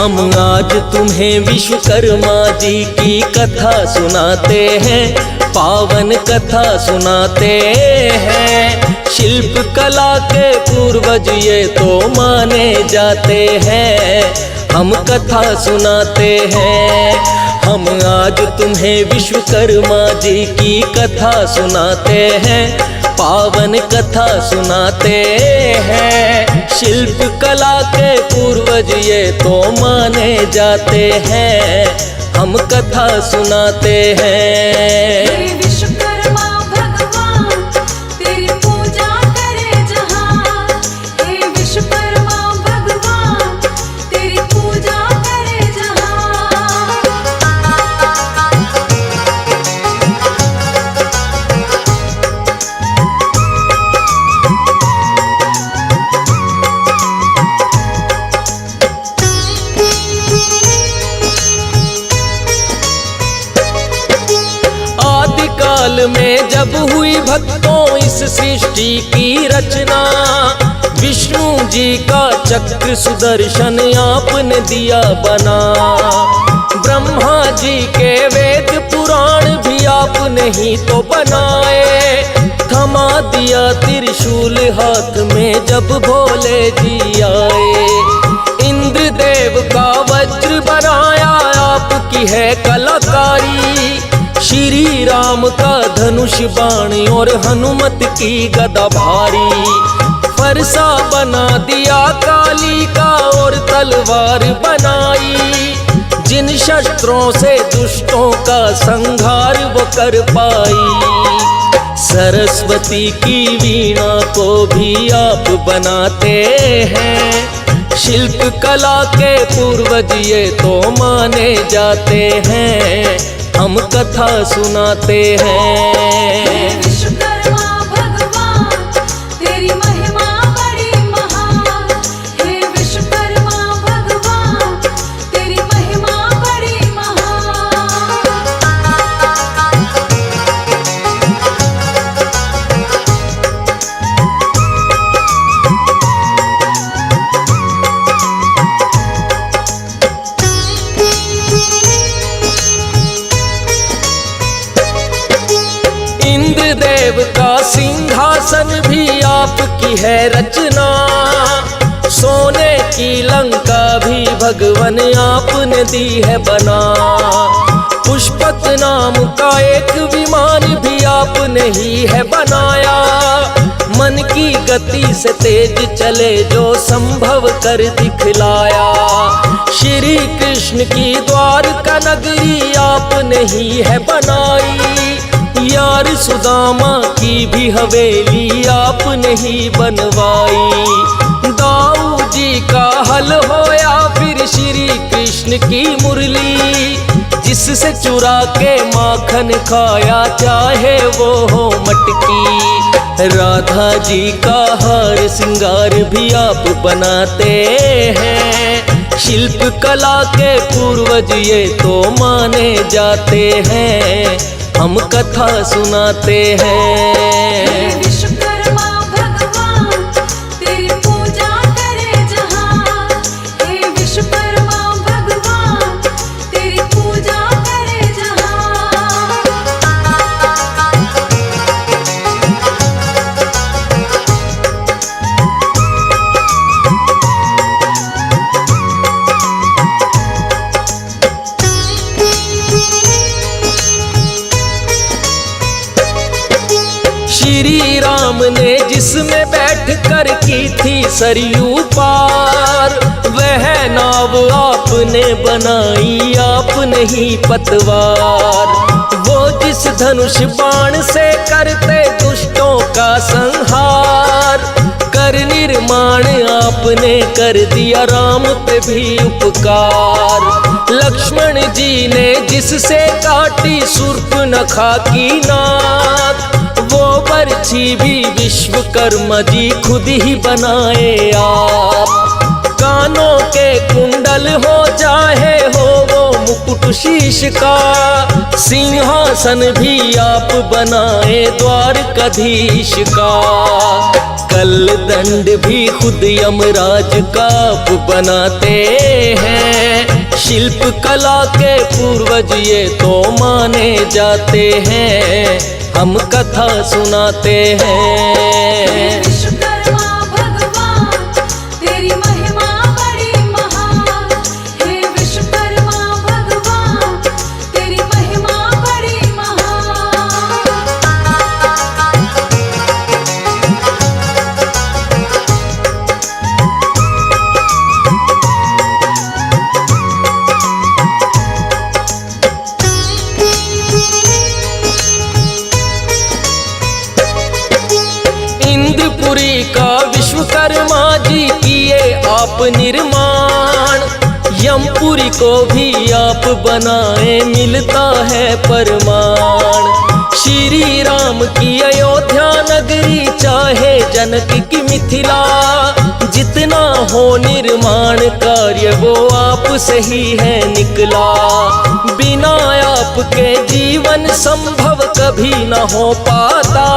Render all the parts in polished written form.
हम आज तुम्हें विश्वकर्मा जी की कथा सुनाते हैं, पावन कथा सुनाते हैं। शिल्प कला के पूर्वज ये तो माने जाते हैं, हम कथा सुनाते हैं। हम आज तुम्हें विश्वकर्मा जी की कथा सुनाते हैं, पावन कथा सुनाते हैं। शिल्प कला के पूर्वज ये तो माने जाते हैं, हम कथा सुनाते हैं। विश्वकर्मा भगवान तेरी पूजा करे जहां, हे विश्वकर्मा भगवान तेरी पूजा करे जहां। आदिकाल में जब हुई भक्तों इस सृष्टि की रचना, विष्णु जी का चक्र सुदर्शन आपने दिया बना। ब्रह्मा जी के वेद पुराण भी आपने ही तो बनाए। थमा दिया त्रिशूल हाथ में जब भोले जी आए। इंद्रदेव का वज्र बनाया आपकी है कलाकारी। श्री राम का धनुष बाण और हनुमत की गदा भारी। फरसा बना दिया काली का और तलवार बनाई। जिन शस्त्रों से दुष्टों का संहार वो कर पाई। सरस्वती की वीणा को भी आप बनाते हैं। शिल्प कला के पूर्वज ये तो माने जाते हैं, हम कथा सुनाते हैं। विश्वकर्मा भगवान तेरी महिमा बड़ी महान, हे विश्वकर्मा भगवान तेरी महिमा बड़ी महान। इंद्रदेव का सिंहासन भी आपकी है रचना। सोने की लंका भी भगवान आपने दी है बना। पुष्पक नाम का एक विमान भी आपने ही है बनाया। मन की गति से तेज चले जो संभव कर दिखलाया। श्री कृष्ण की द्वारका नगरी आपने ही है बनाई। यार सुदामा की भी हवेली आपने ही बनवाई। दाऊ जी का हल होया फिर श्री कृष्ण की मुरली। जिससे चुरा के माखन खाया चाहे वो हो मटकी। राधा जी का हार श्रृंगार भी आप बनाते हैं। शिल्प कला के पूर्वज ये तो माने जाते हैं, हम कथा सुनाते हैं। विश्वकर्मा भगवान तेरी पूजा करे जहां, हे विश्वकर्मा भगवान तेरी पूजा करे जहां। श्री राम ने जिसमें बैठ कर की थी सरयू पार, वह नाव आपने बनाई आपने ही पतवार। वो जिस धनुष बाण से करते दुष्टों का संहार, कर निर्माण आपने कर दिया राम पे भी उपकार। लक्ष्मण जी ने जिससे काटी शूर्पणखा की नाक, वो बरछी भी विश्वकर्मा जी खुद ही बनाए आप। कानों के कुंडल हो चाहे हो वो मुकुट शीश का, सिंहासन भी आप बनाए द्वारकाधीश का। कल दंड भी खुद यमराज का आप बनाते हैं। शिल्प कला के पूर्वज ये तो माने जाते हैं, हम कथा सुनाते हैं। विश्वकर्मा भगवान तेरी महिमा बड़ी महान, हे विश्वकर्मा भगवान तेरी महिमा बड़ी महान। इंद्रपुरी का विश्वकर्मा जी किए आप निर्माण, यमपुरी को भी आप बनाए मिलता है परमाण। श्री राम की अयोध्या नगरी चाहे जनक की मिथिला, जितना हो निर्माण कार्य वो आप से ही है निकला। बिना आपके जीवन संभव कभी न हो पाता,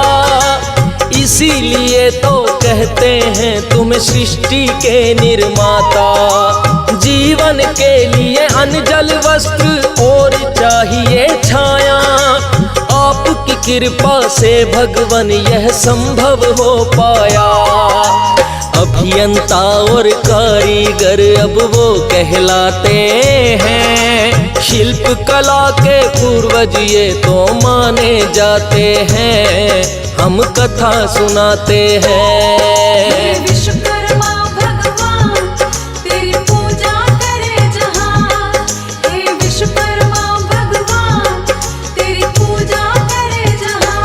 इसीलिए तो कहते हैं तुम सृष्टि के निर्माता। जीवन के लिए अन्न जल वस्त्र और चाहिए छाया, आपकी कृपा से भगवान यह संभव हो पाया। अभियंता और कारीगर अब वो कहलाते हैं, शिल्प कला के पूर्वज ये तो माने जाते हैं, हम कथा सुनाते हैं। विश्वकर्मा भगवान तेरी पूजा करे जहां, हे विश्वकर्मा भगवान तेरी पूजा करे जहां।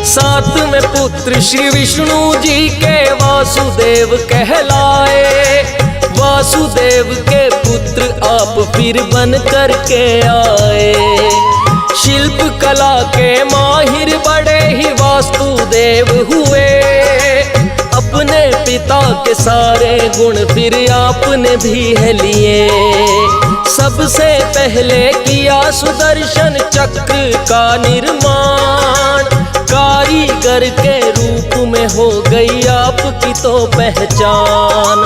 साथ में पुत्र श्री विष्णु जी के वासुदेव कहलाए, वासुदेव के पुत्र आप फिर बन कर के आए। शिल्प कला के माहिर बड़े ही वास्तुदेव हुए, अपने पिता के सारे गुण फिर आपने भी है लिए। सबसे पहले किया सुदर्शन चक्र का निर्माण, कारीगर के रूप में हो गई आपकी तो पहचान।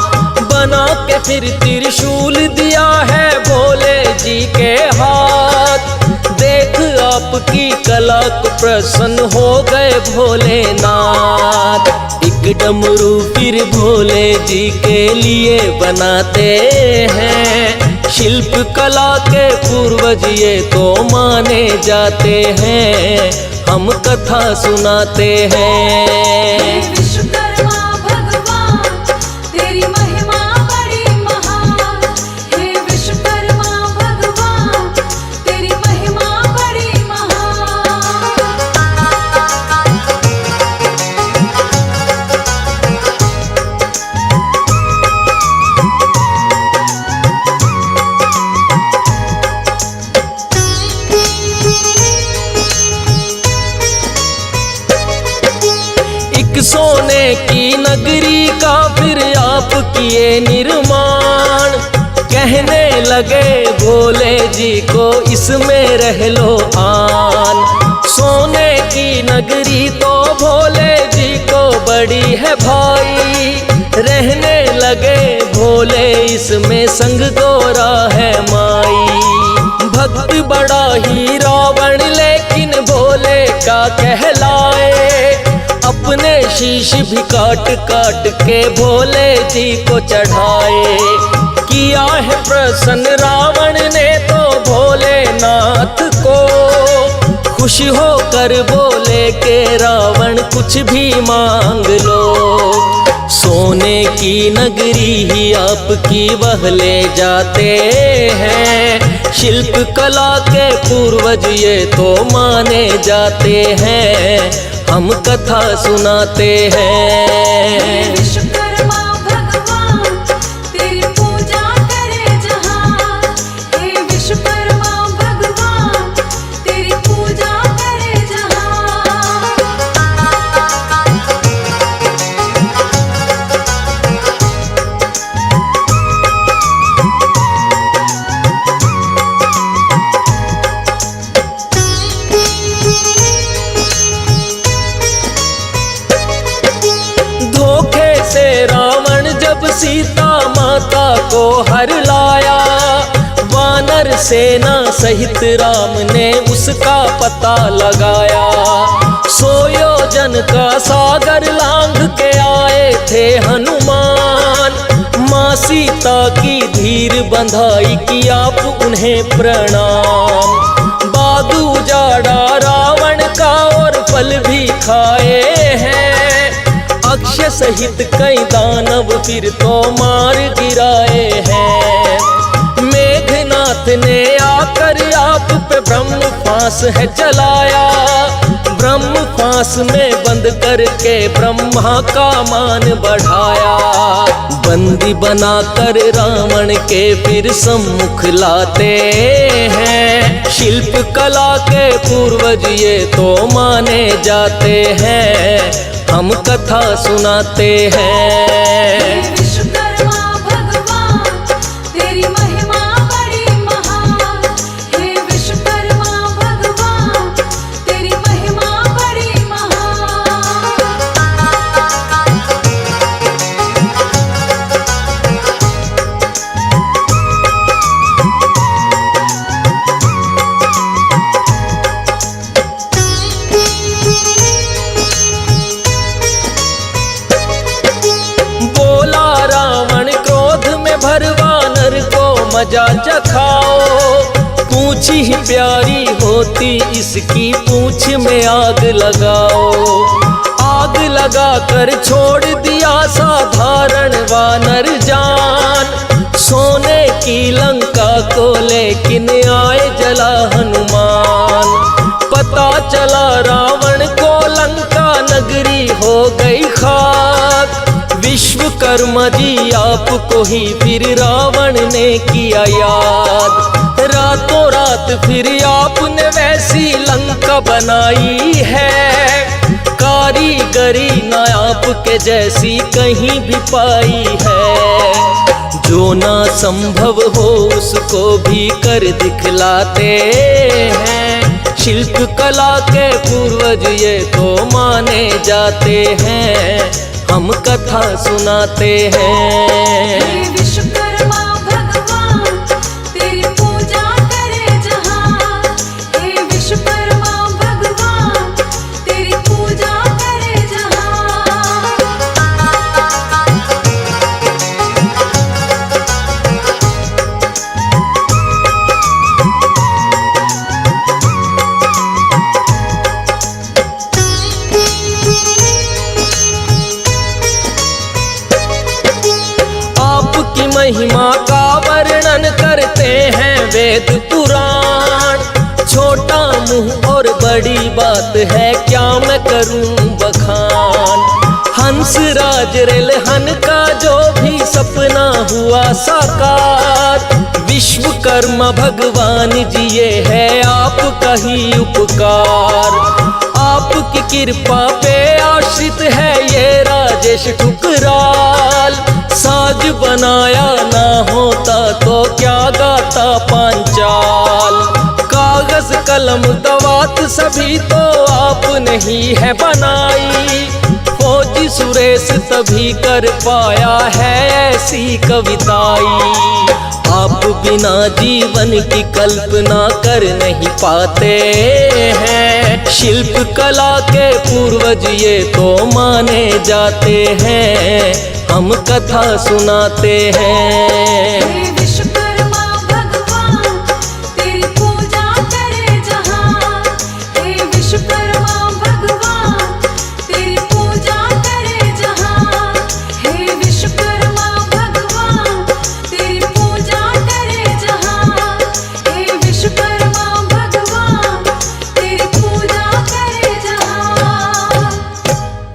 बना के फिर त्रिशूल दिया है भोले जी के हाथ, देख आपकी कला को प्रसन्न हो गए भोलेनाथ। एक डमरू फिर भोले जी के लिए बनाते हैं, शिल्प कला के पूर्वज ये तो माने जाते हैं, हम कथा सुनाते हैं। विश्वकर्मा भगवान तेरी महिमा बड़ी महान, हे विश्वकर्मा भगवान तेरी महिमा बड़ी महान। सोने की नगरी का फिर आप किए निर्माण, कहने लगे भोले जी को इसमें रह लो आन। सोने की नगरी तो भोले जी को बड़ी है भाई, रहने लगे भोले इसमें संग गोरा है माई। भक्त बड़ा ही रावण लेकिन भोले का कहलाए, अपने शीश भी काट काट के भोले जी को चढ़ाए। किया है प्रसन्न रावण ने तो भोलेनाथ को, खुश होकर बोले के रावण कुछ भी मांग लो। सोने की नगरी ही आपकी वह ले जाते हैं, शिल्प कला के पूर्वज ये तो माने जाते हैं, हम कथा सुनाते हैं। विश्वकर्मा भगवान तेरी पूजा करे जहां, हे विश्वकर्मा भगवान तेरी पूजा करे जहां। जब सीता माता को हर लाया, वानर सेना सहित राम ने उसका पता लगाया। 100 योजन का सागर लांघ के आए थे हनुमान, माँ सीता की धीर बंधाई की आप उन्हें प्रणाम। बाग उजाड़ा रावण का और फल भी खाए हैं, अक्षय सहित कई दानव फिर तो मार गिराए हैं। मेघनाथ ने आकर आप पे ब्रह्म फांस है चलाया, ब्रह्म फांस में बंद करके ब्रह्मा का मान बढ़ाया। बंदी बनाकर रावण के फिर सम्मुख लाते हैं, शिल्प कला के पूर्वज ये तो माने जाते हैं, हम कथा सुनाते हैं। विश्वकर्मा भगवान तेरी महिमा बड़ी महान, हे विश्वकर्मा भगवान तेरी महिमा बड़ी महान। बोला रावण क्रोध में भर वानर को मजा चखाओ, पूंछ ही प्यारी होती इसकी पूंछ में आग लगाओ। आग लगा कर छोड़ दिया साधारण वानर जान, सोने की लंका को लेकिन आए जला हनुमान। पता चला रावण को लंका नगरी हो गई खाक, विश्वकर्मा जी आपको ही फिर रावण ने किया याद। रातों रात फिर आपने वैसी लंका बनाई है, कारीगरी ना आपके जैसी कहीं भी पाई है। जो ना संभव हो उसको भी कर दिखलाते हैं, शिल्प कला के पूर्वज ये तो माने जाते हैं, हम कथा सुनाते हैं। हे विश्वकर्मा भगवान तेरी पूजा करे जहां, हे विश्वकर्मा भगवान तेरी पूजा करे जहां। आपकी महिमा का वर्णन करते हैं वेद पुराण, छोटा मुंह और बड़ी बात है क्या मैं करूं बखान। हंस राज रेलहन का जो भी सपना हुआ साकार, विश्वकर्मा भगवान जी ये है आपका ही उपकार। आपकी कृपा पे आश्रित है ये राजेश ठुकराल, साज बनाया ना होता तो क्या गाता पांचाल। कागज कलम दवात सभी तो आपने ही है बनाई, फौजी सुरेश तभी कर पाया है ऐसी कविताई। आप बिना जीवन की कल्पना कर नहीं पाते हैं, शिल्प कला के पूर्वज ये तो माने जाते हैं, हम कथा सुनाते हैं।